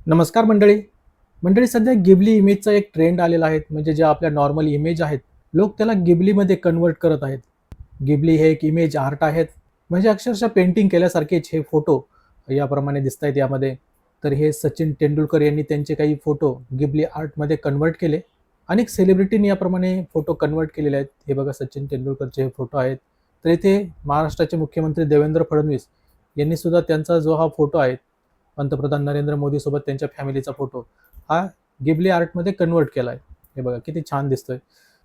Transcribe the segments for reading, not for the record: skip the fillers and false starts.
नमस्कार मंडळी. मंडळी, सध्या गिबली इमेजचा एक ट्रेंड आलेला आहे. म्हणजे ज्या आपल्या नॉर्मल इमेज आहेत, लोक त्याला गिबलीमध्ये कन्व्हर्ट करत आहेत. गिबली हे एक इमेज आर्ट आहेत. म्हणजे अक्षरशः पेंटिंग केल्यासारखेच हे फोटो याप्रमाणे दिसतायत यामध्ये. तर हे सचिन तेंडुलकर यांनी त्यांचे काही फोटो गिबली आर्टमध्ये कन्व्हर्ट केले. अनेक सेलिब्रिटींनी याप्रमाणे फोटो कन्व्हर्ट केलेले आहेत. हे बघा, सचिन तेंडुलकरचे हे फोटो आहेत. तर इथे महाराष्ट्राचे मुख्यमंत्री देवेंद्र फडणवीस यांनी सुद्धा त्यांचा जो हा फोटो आहे, पंतप्रधान नरेंद्र मोदी सोबत त्यांच्या फॅमिलीचा फोटो हा गिबली आर्टमध्ये कन्वर्ट केला आहे. हे बघा किती छान दिसतोय.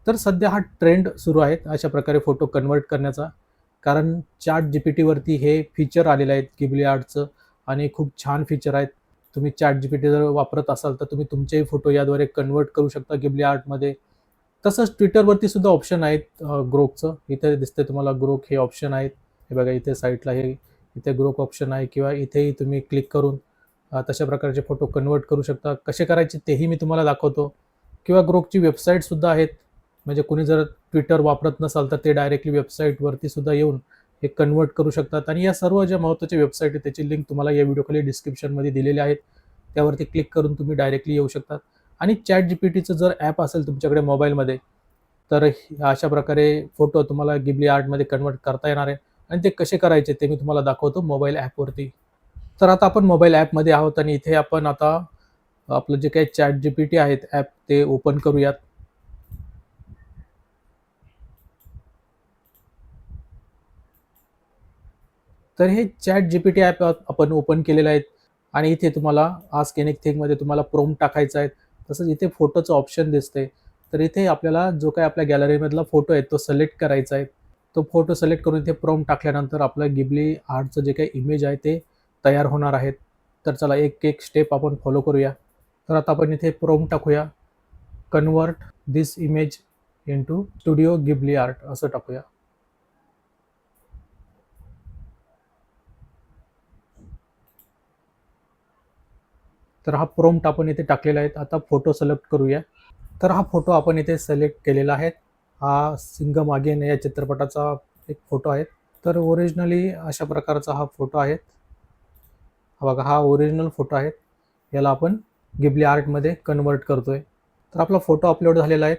तर सध्या हा ट्रेंड सुरू आहे अशा प्रकारे फोटो कन्वर्ट करण्याचा. कारण चॅट जीपीटीवरती हे फीचर आलेलं आहे गिबली आर्टचं, आणि खूप छान फीचर आहेत. तुम्ही चॅट जीपीटी जर वापरत असाल तर तुम्ही तुमचेही फोटो याद्वारे कन्वर्ट करू शकता गिबली आर्टमध्ये. तसंच ट्विटरवरती सुद्धा ऑप्शन आहेत ग्रोकचं. इथे दिसते तुम्हाला ग्रोक हे ऑप्शन आहेत. हे बघा इथे साईडला हे इथे ग्रोक ऑप्शन आहे, किंवा इथेही तुम्ही क्लिक करून तशा प्रकारचे फोटो कन्वर्ट करू शकता. कसे करायचे तेही मी तुम्हाला दाखवतो. किंवा ग्रोकची वेबसाईटसुद्धा आहेत. म्हणजे कोणी जर ट्विटर वापरत नसाल तर ते डायरेक्टली वेबसाईटवरती सुद्धा येऊन हे कन्वर्ट करू शकतात. आणि या सर्व ज्या महत्त्वाच्या वेबसाईट आहेत त्याची लिंक तुम्हाला या व्हिडिओखाली डिस्क्रिप्शनमध्ये दिलेली आहेत. त्यावरती क्लिक करून तुम्ही डायरेक्टली येऊ शकतात. आणि चॅट जीपीटीचं जर ॲप असेल तुमच्याकडे मोबाईलमध्ये, तर अशा प्रकारे फोटो तुम्हाला गिबली आर्टमध्ये कन्वर्ट करता येणार आहे. आणि ते कसे करायचे ते मी तुम्हाला दाखवतो मोबाईल ॲपवरती. तर आता आपण मोबाईल ॲपमध्ये आहोत आणि इथे आपण आता आपलं जे काही चॅट जीपीटी आहेत ॲप ते ओपन करूयात. तर हे चॅट जीपीटी ॲप आपण ओपन केलेलं आहे. आणि इथे तुम्हाला आस्क एनिथिंगमध्ये तुम्हाला प्रॉम्प्ट टाकायचा आहे. तसंच इथे फोटोचं ऑप्शन दिसते. तर इथे आपल्याला जो काही आपल्या गॅलरीमधला फोटो आहे तो सिलेक्ट करायचा आहे. तो फोटो सिलेक्ट करून इथे प्रॉम्प्ट टाकल्यानंतर आपलं गिबली आर्टचं जे काही इमेज आहे ते तयार होणार आहेत. तर चला एक एक स्टेप आपण फॉलो करूया. तर आता आपण इथे प्रॉम्प्ट टाकूया, convert this image into Studio Ghibli art असं टाकूया. तर हा प्रॉम्प्ट आपण इथे टाकलेला आहे. आता फोटो सिलेक्ट करूया. तर हा फोटो आपण इथे सिलेक्ट केलेला आहे. हा सिंगम अगेन या चित्रपटाचा एक फोटो आहे. तर ओरिजिनली अशा प्रकारचा हा फोटो आहे. हा बघा, हा ओरिजिनल फोटो आहे. याला आपण गिबली आर्टमध्ये कन्वर्ट करतोय. तर आपला फोटो अपलोड झालेला आहे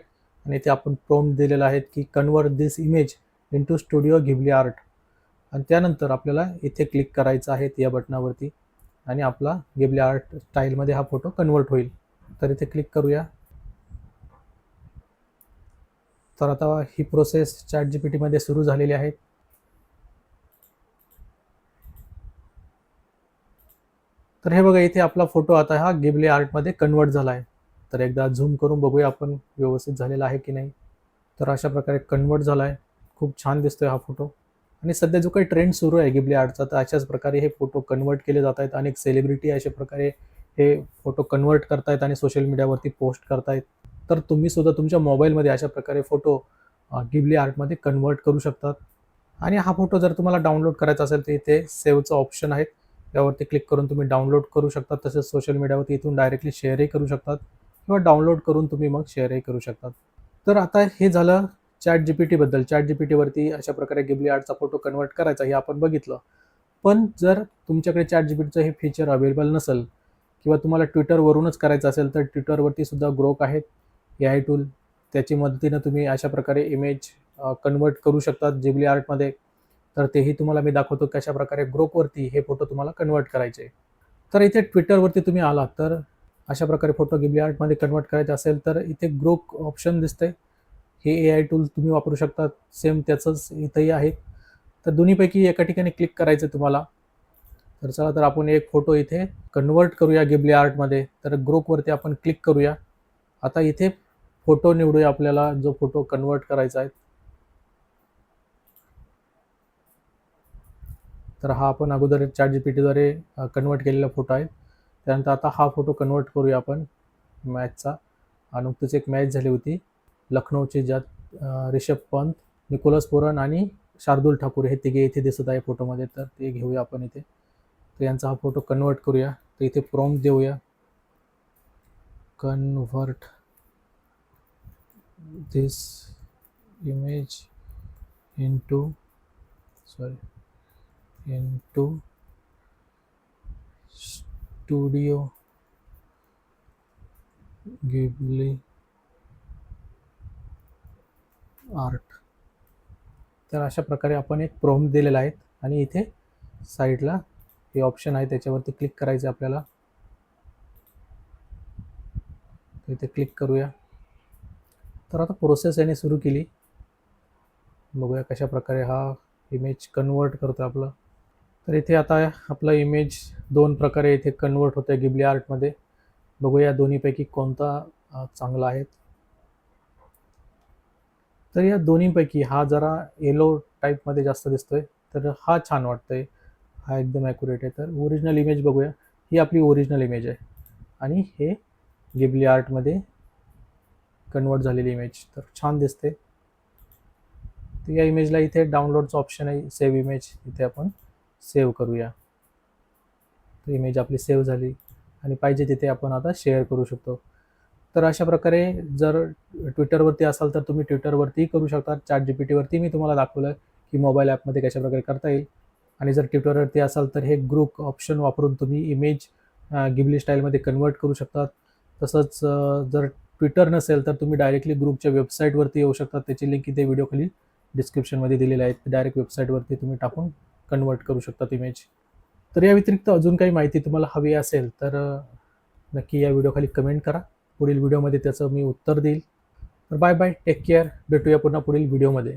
आणि इथे आपण प्रॉम्प्ट दिलेला आहे की convert this image into Studio Ghibli art. आणि त्यानंतर आपल्याला इथे क्लिक करायचं आहे या बटनावरती, आणि आपला गिबली आर्ट स्टाईलमध्ये हा फोटो कन्वर्ट होईल. तर इथे क्लिक करूया. तर आता ही प्रोसेस चॅट जीपीटीमध्ये सुरू झालेली आहे. तर हे बघा, इथे आपला फोटो आता हा गिबली आर्टमध्ये कन्वर्ट झाला आहे. तर एकदा झूम करून बघूया आपण व्यवस्थित झालेला आहे की नाही. तर अशा प्रकारे कन्वर्ट झाला आहे. खूप छान दिसतोय हा फोटो. आणि सध्या जो काही ट्रेंड सुरू आहे गिबली आर्टचा, तर अशाच प्रकारे हे फोटो कन्वर्ट केले जात आहेत. अनेक सेलिब्रिटी अशा प्रकारे हे फोटो कन्वर्ट करतायत आणि सोशल मीडियावरती पोस्ट करतायत. तर तुम्ही सुद्धा तुमच्या मोबाईलमध्ये अशा प्रकारे फोटो गिबली आर्टमध्ये कन्वर्ट करू शकतात. आणि हा फोटो जर तुम्हाला डाउनलोड करायचा असेल तर इथे सेव्हचं ऑप्शन आहे. त्यावरती क्लिक करून तुम्ही डाउनलोड करू शकता. तसेच सोशल मीडियावरती इथून डायरेक्टली शेअरही करू शकतात, किंवा डाउनलोड करून तुम्ही मग शेअरही करू शकतात. तर आता हे झालं चॅट जीपीटीबद्दल. चॅट जीपीटीवरती अशा प्रकारे गिबली आर्टचा फोटो कन्वर्ट करायचा हे आपण बघितलं. पण जर तुमच्याकडे चॅट जीपीटीचं हे फीचर अवेलेबल नसेल, किंवा तुम्हाला ट्विटरवरूनच करायचं असेल, तर ट्विटरवरती सुद्धा ग्रोक आहेत एआय टूल. त्याची मदतीनं तुम्ही अशा प्रकारे इमेज कन्वर्ट करू शकतात गिबली आर्टमध्ये. तर तेही तुम्हाला मी दाखवतो कशा प्रकारे ग्रोकवरती हे फोटो तुम्हाला कन्वर्ट करायचे. तर इथे ट्विटरवरती तुम्ही आलात तर अशा प्रकारे फोटो गिबली आर्टमध्ये कन्वर्ट करायचे असेल तर इथे ग्रोक ऑप्शन दिसतंय. हे एआय टूल तुम्ही वापरू शकता. सेम त्याचंच इथंही आहे. तर दोन्हीपैकी एका ठिकाणी क्लिक करायचं तुम्हाला. तर चला, तर आपण एक फोटो इथे कन्वर्ट करूया गिबली आर्टमध्ये. तर ग्रुपवरती आपण क्लिक करूया. आता इथे फोटो निवडूया आपल्याला जो फोटो कन्वर्ट करायचा आहे. तर हा आपण अगोदर चॅट जीपीटीद्वारे कन्वर्ट केलेला फोटो आहे. त्यानंतर आता हा फोटो कन्वर्ट करूया आपण मॅचचा. नुकतीच एक मॅच झाली होती लखनौची, ज्यात रिषभ पंत, निकोलस पुरन आणि शार्दूल ठाकूर हे तिघे इथे दिसत आहे फोटोमध्ये. तर ते घेऊया आपण इथे. तर यांचा हा फोटो कन्वर्ट करूया. तर इथे प्रॉम्प्ट देऊया, convert this image into into Studio Ghibli art. तर अशा प्रकारे आपण एक प्रॉम्प्ट दिलेला आहे आणि इथे साईडला हे ऑप्शन आहे त्याच्यावरती क्लिक करायचं आपल्याला. इथे क्लिक करूया. तर आता प्रोसेस याने सुरू केली. बघूया कशा प्रकारे हा इमेज कन्वर्ट करतो आपला. तर इथे आता आपला इमेज दोन प्रकारे इथे कन्वर्ट होतं आहे गिबली आर्टमध्ये. बघूया दोन्हीपैकी कोणता चांगला आहे. तर या दोन्हीपैकी हा जरा येलो टाईपमध्ये जास्त दिसतोय, तर हा छान वाटतोय. हा एकदम ॲक्युरेट आहे. तर ओरिजिनल इमेज बघूया. ही आपली ओरिजिनल इमेज आहे आणि हे गिबली आर्टमध्ये कन्वर्ट झालेली इमेज. तर छान दिसते. तर या इमेजला इथे डाउनलोडचं ऑप्शन आहे, सेव्ह इमेज. इथे आपण सेव्ह करूया. तर इमेज आपली सेव्ह झाली आणि पाहिजे तिथे आपण आता शेअर करू शकतो. तर अशा प्रकारे जर ट्विटरवरती असाल तर तुम्ही ट्विटरवरतीही करू शकता. ChatGPTवरती मी तुम्हाला दाखवलं की मोबाईल ॲपमध्ये कशाप्रकारे करता येईल. आणि जर ट्विटरवरती असाल तर हे ग्रुप ऑप्शन वापरून तुम्ही इमेज गिबली स्टाईलमध्ये कन्वर्ट करू शकता. तसंच जर ट्विटर नसेल तर तुम्ही डायरेक्टली ग्रुपच्या वेबसाईटवरती येऊ शकता. त्याची लिंक इथे व्हिडिओखाली डिस्क्रिप्शनमध्ये दिलेली आहे. डायरेक्ट वेबसाईटवरती तुम्ही टाकून कन्वर्ट करू शकतात इमेज. तर या व्यतिरिक्त अजून काही माहिती तुम्हाला हवी असेल तर नक्की या व्हिडिओखाली कमेंट करा. पुढील व्हिडिओमध्ये त्याचं मी उत्तर देईल. तर बाय बाय, टेक केअर. भेटूया पुन्हा पुढील व्हिडिओमध्ये.